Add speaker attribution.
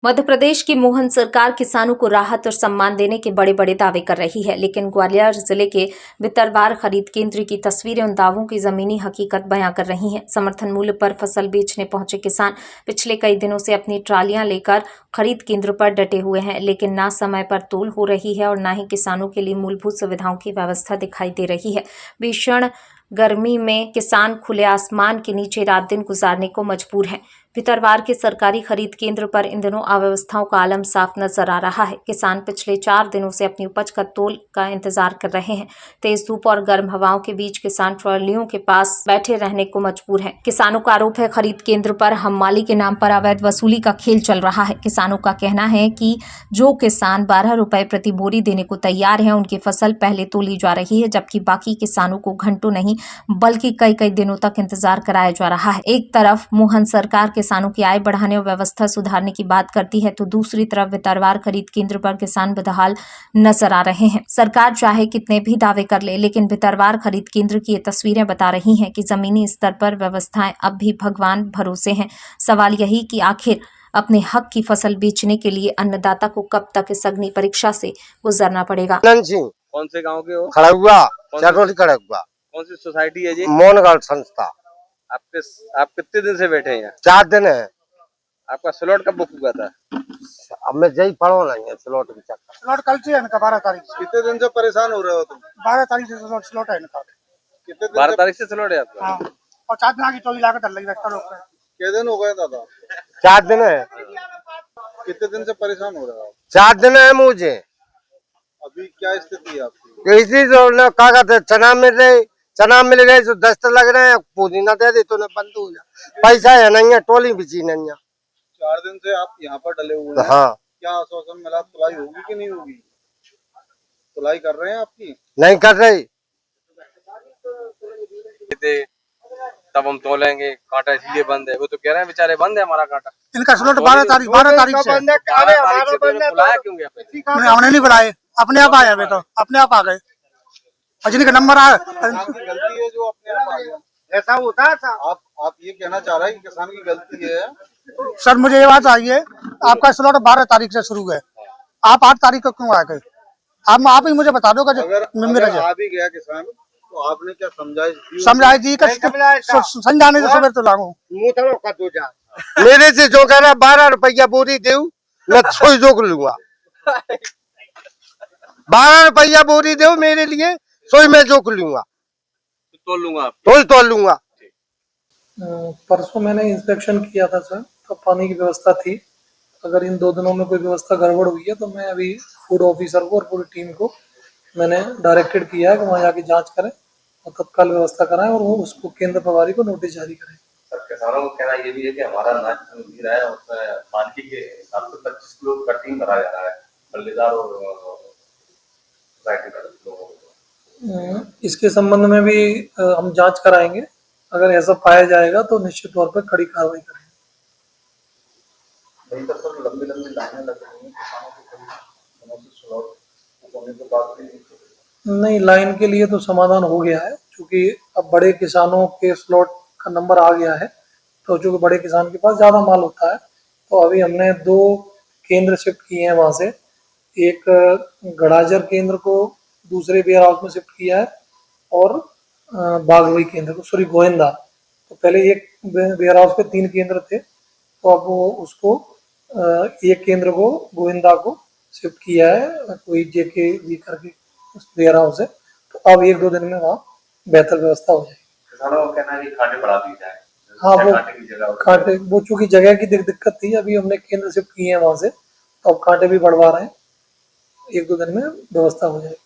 Speaker 1: मध्य प्रदेश की मोहन सरकार किसानों को राहत और सम्मान देने के बड़े बड़े दावे कर रही है, लेकिन ग्वालियर जिले के भितरवार खरीद केंद्र की तस्वीरें उन दावों की जमीनी हकीकत बयां कर रही हैं। समर्थन मूल्य पर फसल बेचने पहुंचे किसान पिछले कई दिनों से अपनी ट्रालियां लेकर खरीद केंद्र पर डटे हुए हैं, लेकिन ना समय पर तोल हो रही है और ना ही किसानों के लिए मूलभूत सुविधाओं की व्यवस्था दिखाई दे रही है। भीषण गर्मी में किसान खुले आसमान के नीचे रात दिन गुजारने को मजबूर हैं। भितरवार के सरकारी खरीद केंद्र पर इन दिनों अव्यवस्थाओं का आलम साफ नजर आ रहा है। किसान पिछले 4 दिनों से अपनी उपज का तोल का इंतजार कर रहे हैं। तेज धूप और गर्म हवाओं के बीच किसान ट्रॉलियों के पास बैठे रहने को मजबूर हैं। किसानों का आरोप है खरीद केंद्र पर हम्माली के नाम पर अवैध वसूली का खेल चल रहा है। किसानों का कहना है कि जो किसान 12 रुपए प्रति बोरी देने को तैयार है, उनकी फसल पहले तोली जा रही है, जबकि बाकी किसानों को घंटों नहीं बल्कि कई दिनों तक इंतजार कराया जा रहा है। एक तरफ मोहन सरकार किसानों की आय बढ़ाने और व्यवस्था सुधारने की बात करती है, तो दूसरी तरफ भितरवार खरीद केंद्र पर किसान बदहाल नजर आ रहे हैं। सरकार चाहे कितने भी दावे कर ले, लेकिन भितरवार खरीद केंद्र की ये तस्वीरें बता रही हैं कि जमीनी स्तर पर व्यवस्थाएं अब भी भगवान भरोसे हैं। सवाल यही कि आखिर अपने हक की फसल बेचने के लिए अन्नदाता को कब तक इस अग्नि परीक्षा से गुजरना पड़ेगा।
Speaker 2: कौन से गांव के हो?
Speaker 3: खड़गुआ, चटोली खड़गुआ।
Speaker 2: कौन सी सोसाइटी है जी?
Speaker 3: मोहनगढ़ संस्था।
Speaker 2: आप कितने दिन से बैठे हैं?
Speaker 3: 4 दिन है।
Speaker 2: आपका स्लॉट कब बुक हुआ था?
Speaker 3: अब मैं जई पढ़ो नहीं है स्लॉट की चक्कर।
Speaker 4: स्लॉट कल से है इनका 12 तारीख से।
Speaker 2: कितने दिन से परेशान हो रहे हो तुम?
Speaker 4: 12 तारीख से स्लॉट है इनका।
Speaker 2: कितने दिन? 12 तारीख से स्लॉट है आपका?
Speaker 4: हाँ। और 4 दिन आगे टोली लागत लगी रखता लोग।
Speaker 2: कितने दिन हो गए दादा?
Speaker 3: 4 दिन है।
Speaker 2: कितने दिन से परेशान हो रहे हो?
Speaker 3: 4 दिन है मुझे।
Speaker 2: अभी क्या स्थिति है आपकी?
Speaker 3: इसी जो न क्या कहते चना मिल गए तो 10 लग रहे हैं, पुदीना दे दे तो न बंद हो गया। पैसा है नहीं है, टोली बिची नहीं है।
Speaker 2: 4 दिन से आप यहाँ पर डले हुए हैं।
Speaker 3: हाँ।
Speaker 2: क्या आश्वासन मिला? तुलाई होगी कि नहीं होगी? तुलाई कर रहे हैं आपकी?
Speaker 3: नहीं कर रही।
Speaker 2: तब हम तोलेंगे, कांटा इसलिए बंद है। वो तो कह रहे हैं बेचारे बंद है हमारा कांटा।
Speaker 4: इनका स्लॉट 12 तारीख से।
Speaker 2: बुलाया क्यों गया?
Speaker 4: हमने नहीं बुलाए, अपने आप आए। तो अपने आप आ गए और जिनका नंबर आया।
Speaker 2: गलती है जो अपने आप आ गया।
Speaker 3: ऐसा होता था।
Speaker 2: आप ये कहना चाह रहे हैं कि किसान की गलती है?
Speaker 4: सर मुझे ये बात आई है, आपका स्लॉट 12 तारीख से शुरू है, आप 8 तारीख को क्यों आ गए? आप ही मुझे बता दो।
Speaker 2: अगर आ भी गया किसान तो आपने क्या
Speaker 4: समझाई दी? समझाने से सवेर तो लागू
Speaker 3: मेरे से जो कह रहा 12 रुपया बोरी दे, मैं सोई जोक लूंगा। 12 रुपया बोरी दे मेरे लिए, सोई मैं जोक लूंगा, तोल लूंगा।
Speaker 5: परसों मैंने इंस्पेक्शन किया था सर, तो पानी की व्यवस्था थी। अगर इन 2 दिनों में कोई व्यवस्था गड़बड़ हुई है तो मैं अभी फूड ऑफिसर को और पूरी टीम को मैंने डायरेक्टेड किया है कि वहाँ जाके जांच करें और तत्काल व्यवस्था कराएं और वो उसको केंद्र प्रभारी को नोटिस जारी करें।
Speaker 6: किसानों का कहना ये भी है कि हमारा अनाज गिर रहा है, उसमें क्वालिटी के हिसाब से 25 किलो कटिंग करा जा रहा है बल्लेदार और
Speaker 5: इसके संबंध में भी हम जांच कराएंगे। अगर ऐसा पाया जाएगा तो निश्चित तौर पर कड़ी कार्रवाई करेंगे।
Speaker 6: लंबी लाइनें लग रही हैं किसानों को
Speaker 5: नहीं, लाइन के लिए तो समाधान हो गया है, क्योंकि अब बड़े किसानों के स्लॉट का नंबर आ गया है। तो जो बड़े किसान के पास ज्यादा माल होता है, तो अभी हमने 2 केंद्र शिफ्ट किए हैं वहां से। एक गड़ाजर केंद्र को दूसरे वेयर हाउस में शिफ्ट किया है और बागवई केंद्र को, सॉरी गोविंदा। तो पहले एक वेयर हाउस पे 3 केंद्र थे, तो अब वो उसको एक केंद्र को गोविंदा को शिफ्ट किया है, कोई जेके वी करके वेयर हाउस है। तो अब 1-2 दिन में वहाँ बेहतर व्यवस्था हो जाएगी।
Speaker 6: किसानों का कहना है कि कांटे बढ़ा दी जाए।
Speaker 5: हाँ, वो कांटे, वो चूंकि जगह की दिक्कत थी, अभी हमने केंद्र शिफ्ट किए हैं वहां से, तो अब कांटे भी बढ़वा रहे हैं। 1-2 दिन में व्यवस्था हो जाएगी।